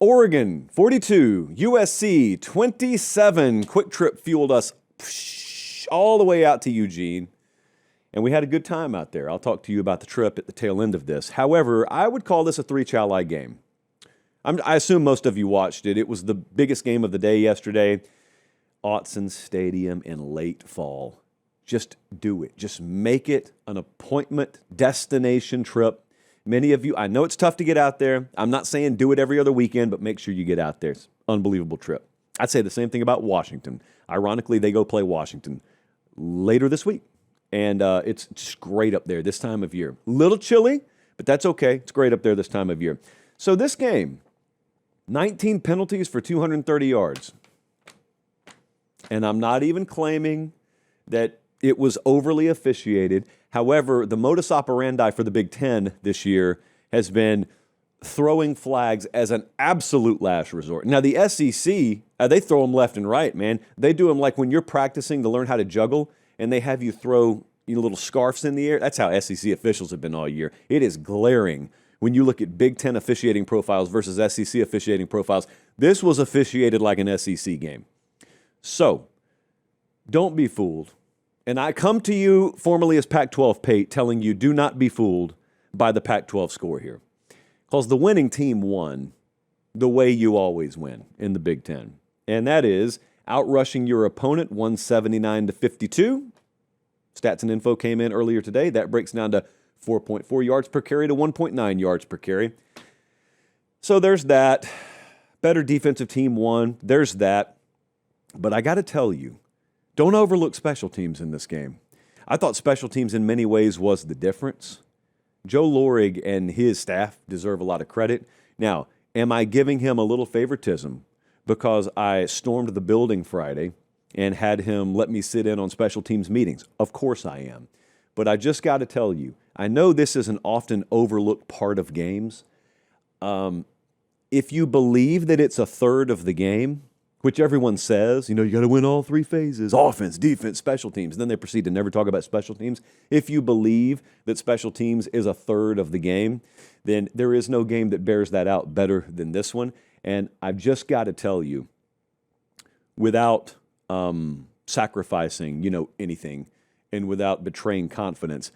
Oregon 42, USC 27. Quick Trip fueled us all the way out to Eugene, and we had a good time out there. I'll talk to you about the trip at the tail end of this. However, I would call this a three-chally game. I assume most of you watched it. It was the biggest game of the day yesterday. Autzen Stadium in late fall. Just do it. Just make it an appointment destination trip. Many of you, I know it's tough to get out there. I'm not saying do it every other weekend, but make sure you get out there. It's an unbelievable trip. I'd say the same thing about Washington. Ironically, they go play Washington later this week. And it's just great up there this time of year. Little chilly, but that's okay. It's great up there this time of year. So this game, 19 penalties for 230 yards. And I'm not even claiming that it was overly officiated. However, the modus operandi for the Big Ten this year has been throwing flags as an absolute last resort. Now, the SEC, they throw them left and right, man. They do them like when you're practicing to learn how to juggle, and they have you throw little scarves in the air. That's how SEC officials have been all year. It is glaring when you look at Big Ten officiating profiles versus SEC officiating profiles. This was officiated like an SEC game. So, don't be fooled. And I come to you formerly as Pac-12 Pate telling you do not be fooled by the Pac-12 score here. Because the winning team won the way you always win in the Big Ten. And that is outrushing your opponent 179-52. Stats and info came in earlier today. That breaks down to 4.4 yards per carry to 1.9 yards per carry. So there's that. Better defensive team won. There's that. But I got to tell you, don't overlook special teams in this game. I thought special teams in many ways was the difference. Joe Lorig and his staff deserve a lot of credit. Now, am I giving him a little favoritism because I stormed the building Friday and had him let me sit in on special teams meetings? Of course I am. But I just got to tell you, I know this is an often overlooked part of games. If you believe that it's a third of the game, which everyone says, you got to win all three phases, offense, defense, special teams. Then they proceed to never talk about special teams. If you believe that special teams is a third of the game, then there is no game that bears that out better than this one. And I've just got to tell you, without sacrificing, anything, and without betraying confidence,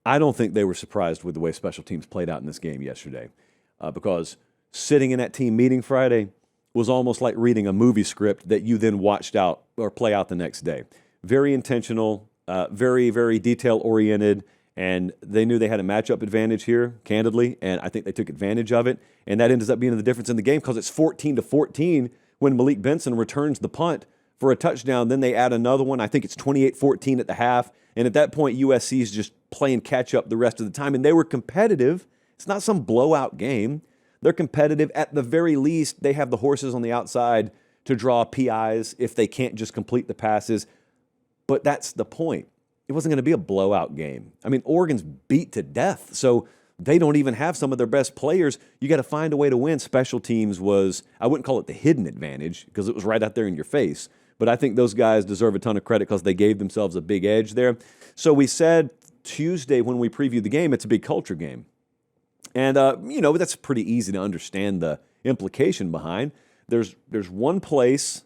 I don't think they were surprised with the way special teams played out in this game yesterday. Because sitting in that team meeting Friday was almost like reading a movie script that you then watched out or play out the next day. Very intentional, very, very detail-oriented, and they knew they had a matchup advantage here, candidly, and I think they took advantage of it, and that ends up being the difference in the game because it's 14-14 when Malik Benson returns the punt for a touchdown. Then they add another one. I think it's 28-14 at the half, and at that point, USC is just playing catch-up the rest of the time, and they were competitive. It's not some blowout game. They're competitive. At the very least, they have the horses on the outside to draw PIs if they can't just complete the passes. But that's the point. It wasn't going to be a blowout game. I mean, Oregon's beat to death, so they don't even have some of their best players. You got to find a way to win. Special teams was, I wouldn't call it the hidden advantage because it was right out there in your face. But I think those guys deserve a ton of credit because they gave themselves a big edge there. So we said Tuesday when we previewed the game, it's a big culture game. And, that's pretty easy to understand the implication behind. There's one place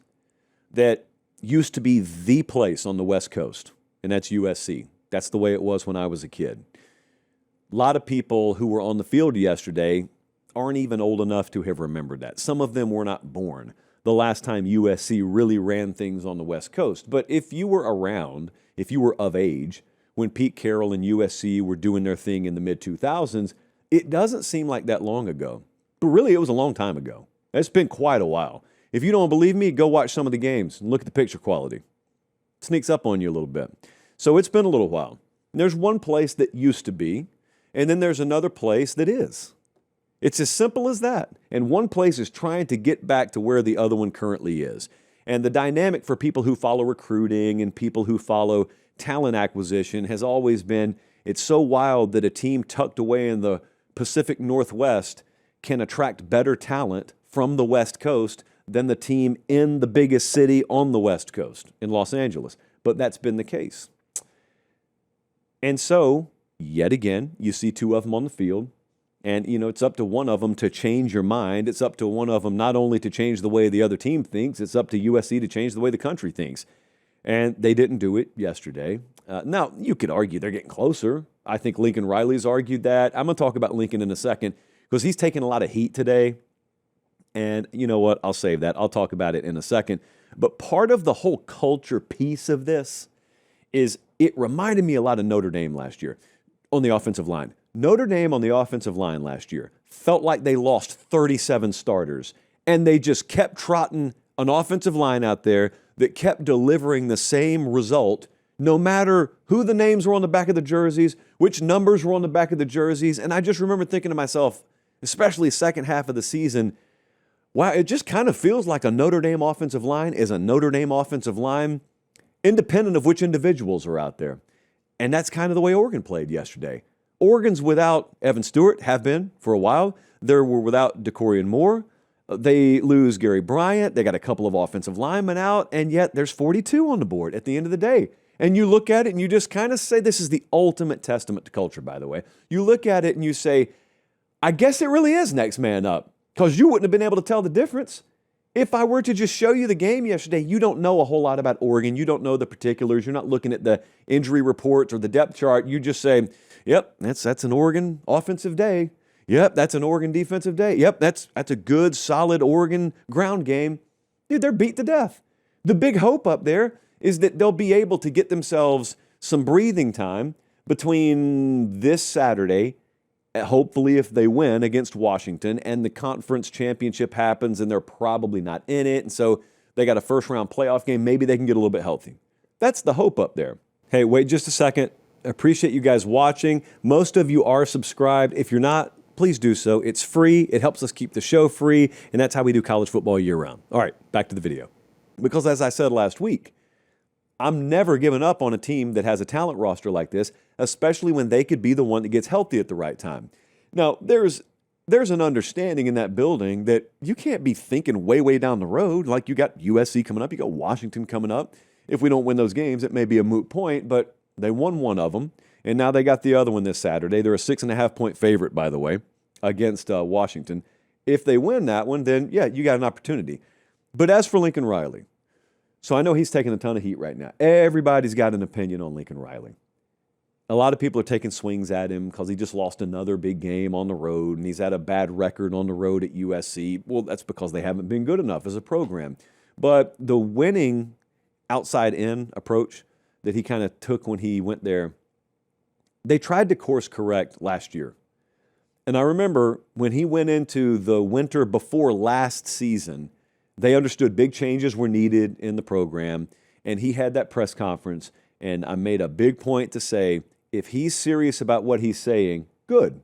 that used to be the place on the West Coast, and that's USC. That's the way it was when I was a kid. A lot of people who were on the field yesterday aren't even old enough to have remembered that. Some of them were not born the last time USC really ran things on the West Coast. But if you were around, if you were of age, when Pete Carroll and USC were doing their thing in the mid-2000s, it doesn't seem like that long ago, but really it was a long time ago. It's been quite a while. If you don't believe me, go watch some of the games and look at the picture quality. It sneaks up on you a little bit. So it's been a little while. And there's one place that used to be, and then there's another place that is. It's as simple as that. And one place is trying to get back to where the other one currently is. And the dynamic for people who follow recruiting and people who follow talent acquisition has always been, it's so wild that a team tucked away in the Pacific Northwest can attract better talent from the West Coast than the team in the biggest city on the West Coast, in Los Angeles. But that's been the case. And so, yet again, you see two of them on the field. And, it's up to one of them to change your mind. It's up to one of them not only to change the way the other team thinks, it's up to USC to change the way the country thinks. And they didn't do it yesterday. Now, you could argue they're getting closer. I think Lincoln Riley's argued that. I'm going to talk about Lincoln in a second because he's taking a lot of heat today. And you know what? I'll save that. I'll talk about it in a second. But part of the whole culture piece of this is it reminded me a lot of Notre Dame last year on the offensive line. Notre Dame on the offensive line last year felt like they lost 37 starters, and they just kept trotting an offensive line out there that kept delivering the same result no matter who the names were on the back of the jerseys, which numbers were on the back of the jerseys. And I just remember thinking to myself, especially second half of the season, wow, it just kind of feels like a Notre Dame offensive line is a Notre Dame offensive line, independent of which individuals are out there. And that's kind of the way Oregon played yesterday. Oregon's without Evan Stewart, have been for a while. They were without DeCorian Moore. They lose Gary Bryant. They got a couple of offensive linemen out, and yet there's 42 on the board at the end of the day. And you look at it and you just kind of say, this is the ultimate testament to culture, by the way. You look at it and you say, I guess it really is next man up, because you wouldn't have been able to tell the difference. If I were to just show you the game yesterday, you don't know a whole lot about Oregon. You don't know the particulars. You're not looking at the injury reports or the depth chart. You just say, yep, that's an Oregon offensive day. Yep, that's an Oregon defensive day. Yep, that's a good, solid Oregon ground game. Dude, they're beat to death. The big hope up there is that they'll be able to get themselves some breathing time between this Saturday, hopefully if they win against Washington, and the conference championship happens and they're probably not in it, and so they got a first-round playoff game. Maybe they can get a little bit healthy. That's the hope up there. Hey, wait just a second. Appreciate you guys watching. Most of you are subscribed. If you're not, please do so. It's free. It helps us keep the show free, and that's how we do college football year-round. All right, back to the video. Because as I said last week, I'm never giving up on a team that has a talent roster like this, especially when they could be the one that gets healthy at the right time. Now, there's an understanding in that building that you can't be thinking way, way down the road. Like you got USC coming up, you got Washington coming up. If we don't win those games, it may be a moot point, but they won one of them, and now they got the other one this Saturday. They're a 6.5-point favorite, by the way, against Washington. If they win that one, then, yeah, you got an opportunity. But as for Lincoln Riley, so I know he's taking a ton of heat right now. Everybody's got an opinion on Lincoln Riley. A lot of people are taking swings at him because he just lost another big game on the road, and he's had a bad record on the road at USC. Well, that's because they haven't been good enough as a program. But the winning outside-in approach that he kind of took when he went there, they tried to course correct last year. And I remember when he went into the winter before last season, they understood big changes were needed in the program, and he had that press conference, and I made a big point to say, if he's serious about what he's saying, good,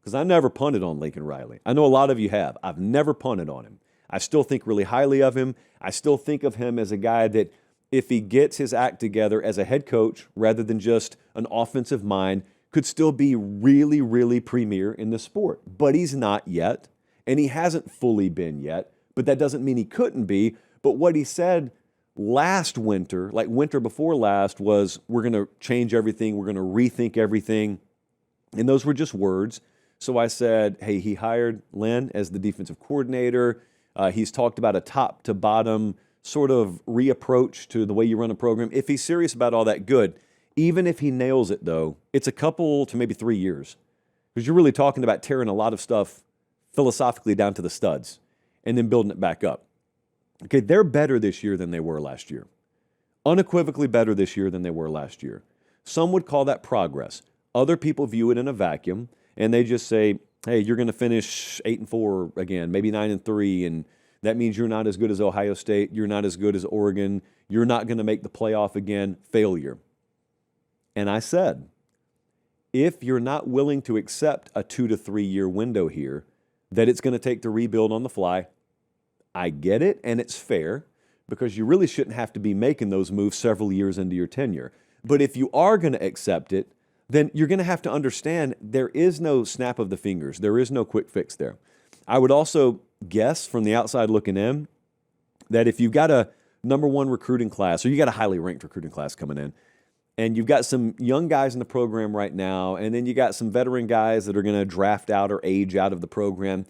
because I never punted on Lincoln Riley. I know a lot of you have. I've never punted on him. I still think really highly of him. I still think of him as a guy that if he gets his act together as a head coach rather than just an offensive mind, could still be really, really premier in the sport. But he's not yet, and he hasn't fully been yet. But that doesn't mean he couldn't be. But what he said last winter, like winter before last, was we're going to change everything. We're going to rethink everything. And those were just words. So I said, hey, he hired Lynn as the defensive coordinator. He's talked about a top to bottom sort of reapproach to the way you run a program. If he's serious about all that, good. Even if he nails it, though, it's a couple to maybe 3 years. Because you're really talking about tearing a lot of stuff philosophically down to the studs and then building it back up. Okay, they're better this year than they were last year. Unequivocally better this year than they were last year. Some would call that progress. Other people view it in a vacuum, and they just say, hey, you're going to finish 8-4 again, maybe 9-3, and that means you're not as good as Ohio State, you're not as good as Oregon, you're not going to make the playoff again, failure. And I said, if you're not willing to accept a 2 to 3 year window here, that it's going to take to rebuild on the fly, I get it, and it's fair, because you really shouldn't have to be making those moves several years into your tenure. But if you are going to accept it, then you're going to have to understand there is no snap of the fingers. There is no quick fix there. I would also guess from the outside looking in that if you've got a number one recruiting class, or you got a highly ranked recruiting class coming in, And you've got some young guys in the program right now, and then you got some veteran guys that are going to draft out or age out of the program.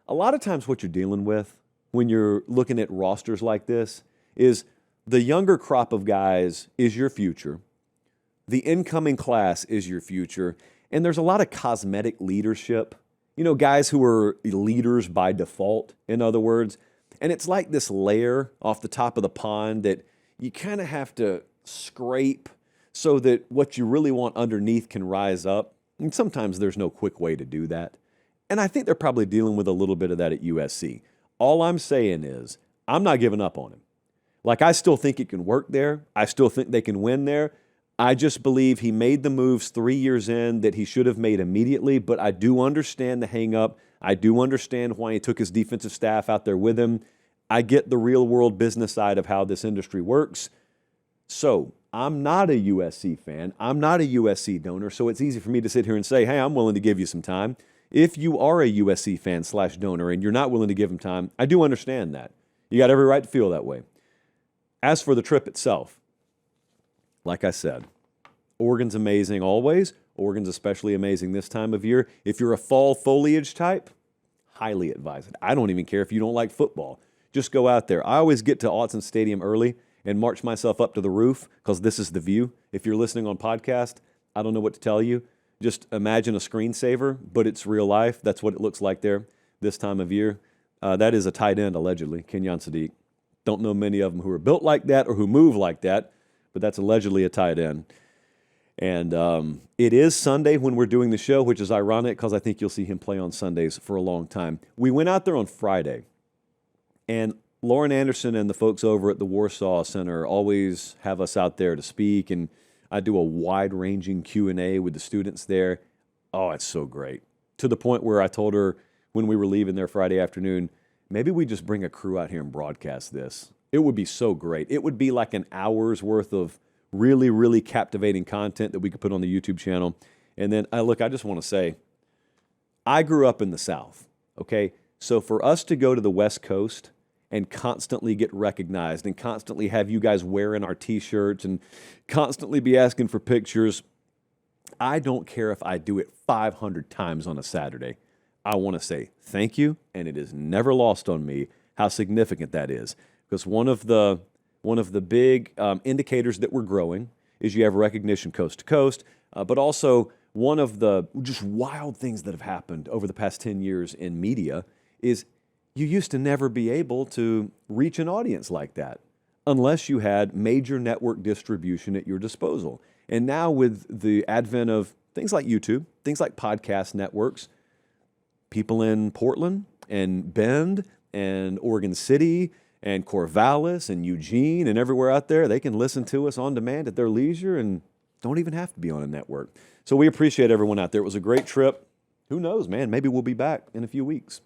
A lot of times what you're dealing with when you're looking at rosters like this is the younger crop of guys is your future. The incoming class is your future. And there's a lot of cosmetic leadership. You know, guys who are leaders by default, in other words. And it's like this layer off the top of the pond that you kind of have to scrape so that what you really want underneath can rise up. And sometimes there's no quick way to do that. And I think they're probably dealing with a little bit of that at USC. All I'm saying is I'm not giving up on him. Like, I still think it can work there. I still think they can win there. I just believe he made the moves 3 years in that he should have made immediately, but I do understand the hang-up. I do understand why he took his defensive staff out there with him. I get the real-world business side of how this industry works. So I'm not a USC fan. I'm not a USC donor, so it's easy for me to sit here and say, hey, I'm willing to give you some time. If you are a USC fan / donor and you're not willing to give him time, I do understand that. You got every right to feel that way. As for the trip itself, like I said, Oregon's amazing always. Oregon's especially amazing this time of year. If you're a fall foliage type, highly advise it. I don't even care if you don't like football. Just go out there. I always get to Autzen Stadium early and march myself up to the roof because this is the view. If you're listening on podcast, I don't know what to tell you. Just imagine a screensaver, but it's real life. That's what it looks like there this time of year. That is a tight end, allegedly, Kenyon Sadiq. Don't know many of them who are built like that or who move like that, but that's allegedly a tight end. And it is Sunday when we're doing the show, which is ironic because I think you'll see him play on Sundays for a long time. We went out there on Friday, and Lauren Anderson and the folks over at the Warsaw Center always have us out there to speak, and I do a wide-ranging Q&A with the students there. Oh, it's so great. To the point where I told her when we were leaving there Friday afternoon, maybe we just bring a crew out here and broadcast this. It would be so great. It would be like an hour's worth of really, really captivating content that we could put on the YouTube channel. And then, I just want to say, I grew up in the South, okay? So for us to go to the West Coast and constantly get recognized and constantly have you guys wearing our T-shirts and constantly be asking for pictures, I don't care if I do it 500 times on a Saturday. I want to say thank you, and it is never lost on me how significant that is. Because one of the big indicators that we're growing is you have recognition coast to coast, but also one of the just wild things that have happened over the past 10 years in media is you used to never be able to reach an audience like that unless you had major network distribution at your disposal. And now with the advent of things like YouTube, things like podcast networks, people in Portland and Bend and Oregon City and Corvallis and Eugene and everywhere out there, they can listen to us on demand at their leisure and don't even have to be on a network. So we appreciate everyone out there. It was a great trip. Who knows, man? Maybe we'll be back in a few weeks.